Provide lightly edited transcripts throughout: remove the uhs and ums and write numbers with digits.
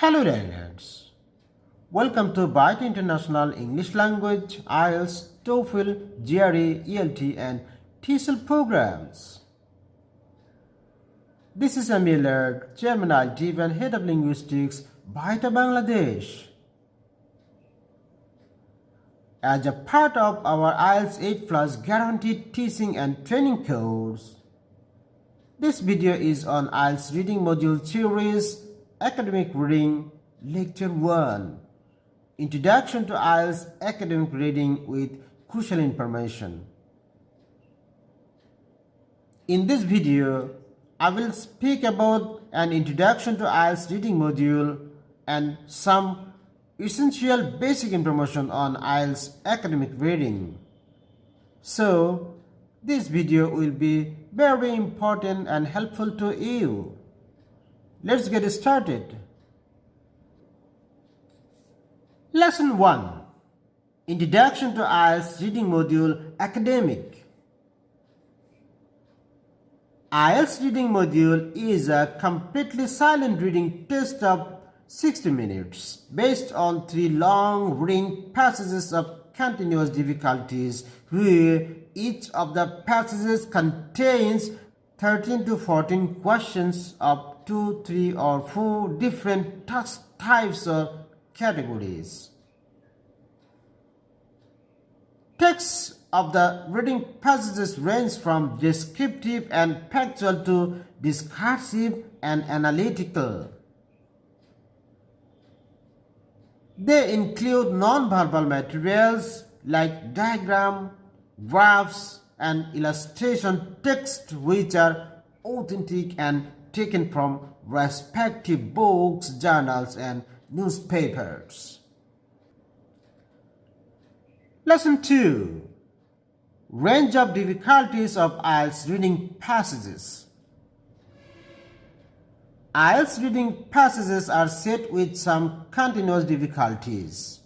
Hello learners, welcome to BAETTA International English Language, IELTS, TOEFL, GRE, ELT and TESOL programs. This is Int'l, Chairman IELTS and Head of Linguistics, BAETTA Bangladesh. As a part of our IELTS 8+ guaranteed teaching and training course, this video is on IELTS Reading Module Series, Academic Reading, Lecture 1, Introduction to IELTS Academic Reading with Crucial Information. In this video, I will speak about an introduction to IELTS Reading Module and some essential basic information on IELTS Academic Reading. So, this video will be very important and helpful to you. Let's get started. Lesson 1. Introduction to IELTS Reading Module Academic. IELTS Reading Module is a completely silent reading test of 60 minutes based on 3 long reading passages of continuous difficulties where each of the passages contains 13 to 14 questions of 2, 3 or 4 different types or categories. Texts of the reading passages range from descriptive and factual to discursive and analytical. They include non-verbal materials like diagram, graphs, and illustration text which are authentic and taken from respective books, journals, and newspapers. Lesson 2. Range of difficulties of IELTS reading passages. IELTS reading passages are set with some continuous difficulties.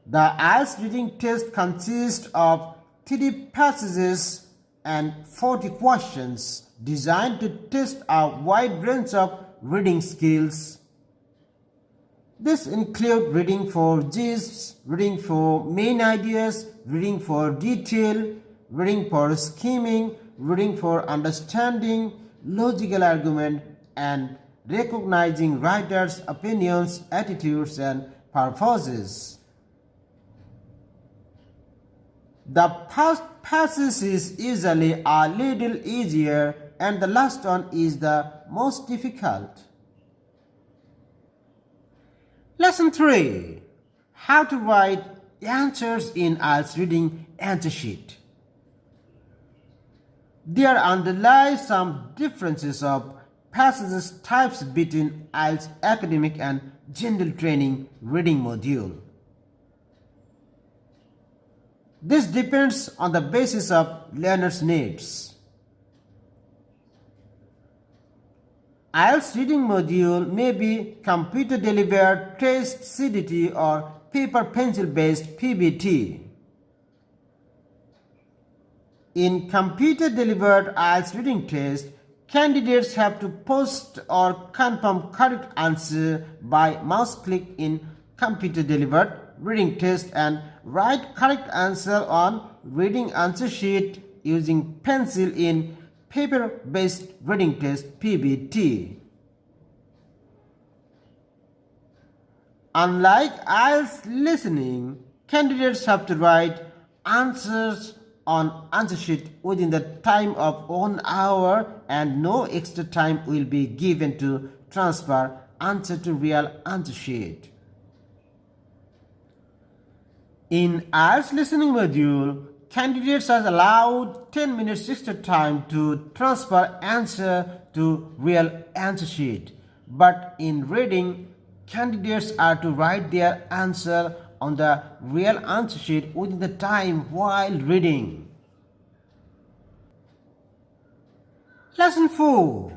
The IELTS reading test consists of 3 passages and 40 questions designed to test a wide range of reading skills. This includes reading for gists, reading for main ideas, reading for detail, reading for skimming, reading for understanding, logical argument, and recognizing writers' opinions, attitudes, and purposes. The first passage is usually a little easier and the last one is the most difficult. Lesson 3. How to write answers in IELTS reading answer sheet. There underlie some differences of passages types between IELTS academic and general training reading module. This depends on the basis of learners' needs. IELTS reading module may be computer-delivered test CDT or paper-pencil-based PBT. In computer-delivered IELTS reading test, candidates have to post or confirm correct answer by mouse click in computer-delivered reading test and write correct answer on reading answer sheet using pencil in paper-based reading test PBT. Unlike IELTS listening, candidates have to write answers on answer sheet within the time of 1 hour and no extra time will be given to transfer answer to real answer sheet. In IELTS listening module, candidates are allowed 10 minutes extra time to transfer answer to real answer sheet. But in reading, candidates are to write their answer on the real answer sheet within the time while reading. Lesson 4.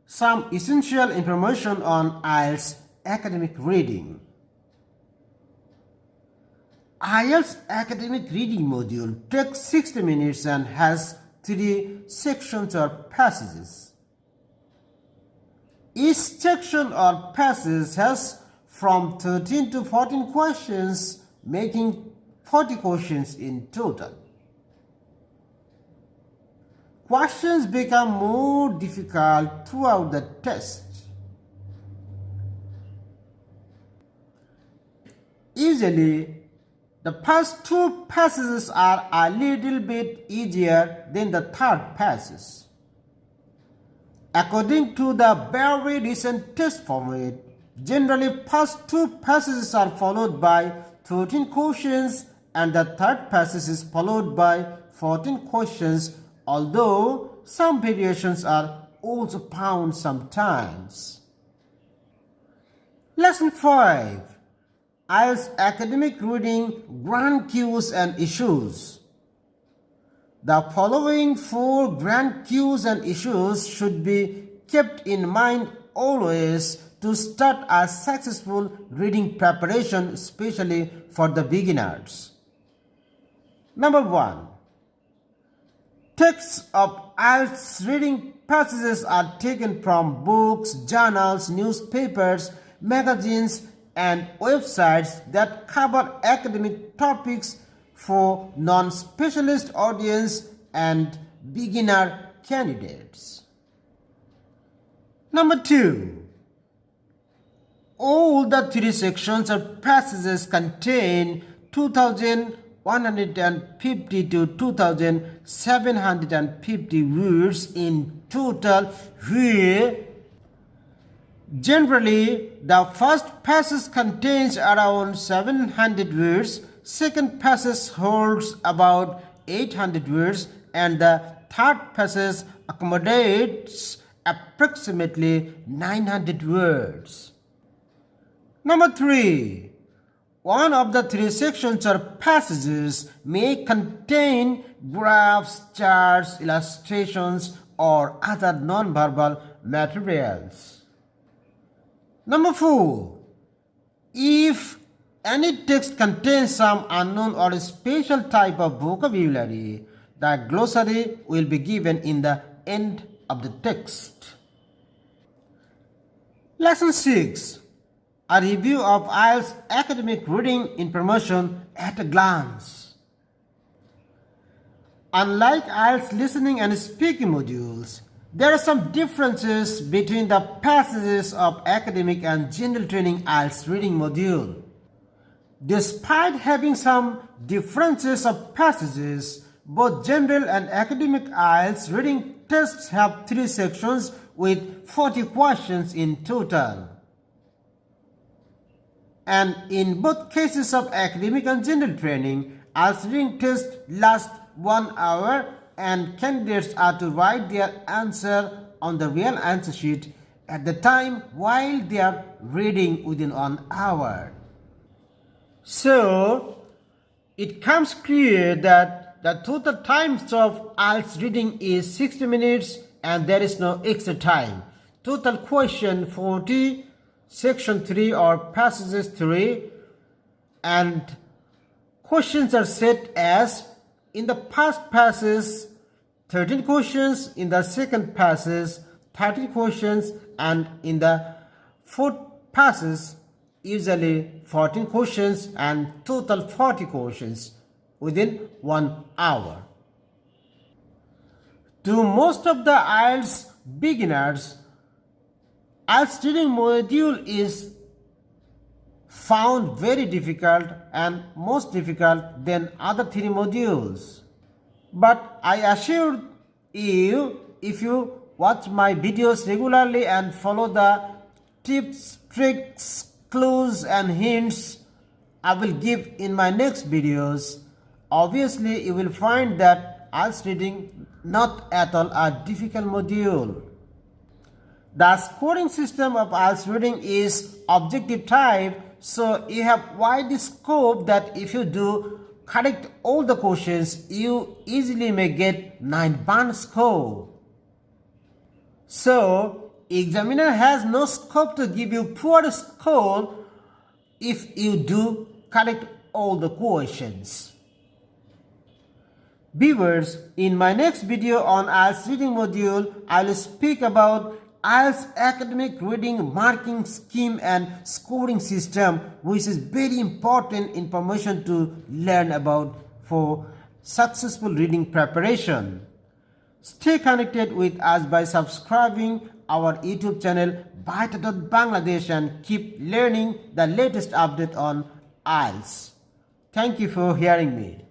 Some essential information on IELTS academic reading. IELTS academic reading module takes 60 minutes and has 3 sections or passages. Each section or passage has from 13 to 14 questions, making 40 questions in total. Questions become more difficult throughout the test. Usually, the first two passages are a little bit easier than the third passage. According to the very recent test format, generally first two passages are followed by 13 questions and the third passage is followed by 14 questions, although some variations are also found sometimes. Lesson 5. IELTS Academic Reading Grand Cues and Issues. The following 4 grand cues and issues should be kept in mind always to start a successful reading preparation, especially for the beginners. Number 1. Texts of IELTS reading passages are taken from books, journals, newspapers, magazines, and websites that cover academic topics for non-specialist audience and beginner candidates. Number 2. All the 3 sections or passages contain 2,150 to 2,750 words in total, where generally the first passage contains around 700 words, second passage holds about 800 words, and the third passage accommodates approximately 900 words. Number 3. One of the 3 sections or passages may contain graphs, charts, illustrations, or other non-verbal materials. Number 4. If any text contains some unknown or special type of vocabulary, the glossary will be given in the end of the text. Lesson 6. A review of IELTS academic reading information at a glance. Unlike IELTS listening and speaking modules, there are some differences between the passages of academic and general training IELTS reading module. Despite having some differences of passages, both general and academic IELTS reading tests have 3 sections with 40 questions in total. And in both cases of academic and general training, IELTS reading test lasts 1 hour and candidates are to write their answer on the real answer sheet at the time while they are reading within 1 hour. So, it comes clear that the total time of IELTS reading is 60 minutes and there is no extra time. Total question 40, section 3 or passages 3, and questions are set as in the first passage 13 questions, in the second passage 30 questions, and in the fourth passage usually 14 questions, and total 40 questions within 1 hour. To most of the IELTS beginners, IELTS reading module is found very difficult and most difficult than other 3 modules. But I assure you, if you watch my videos regularly and follow the tips, tricks, clues and hints I will give in my next videos, obviously you will find that IELTS reading not at all a difficult module. The scoring system of IELTS reading is objective type, so you have wide scope that if you do correct all the questions, you easily may get 9 band score. So, examiner has no scope to give you poor score if you do correct all the questions. Viewers, in my next video on IELTS reading module, I will speak about IELTS academic reading marking scheme and scoring system, which is very important information to learn about for successful reading preparation. Stay connected with us by subscribing our YouTube channel BAETTA.Bangladesh and keep learning the latest update on IELTS. Thank you for hearing me.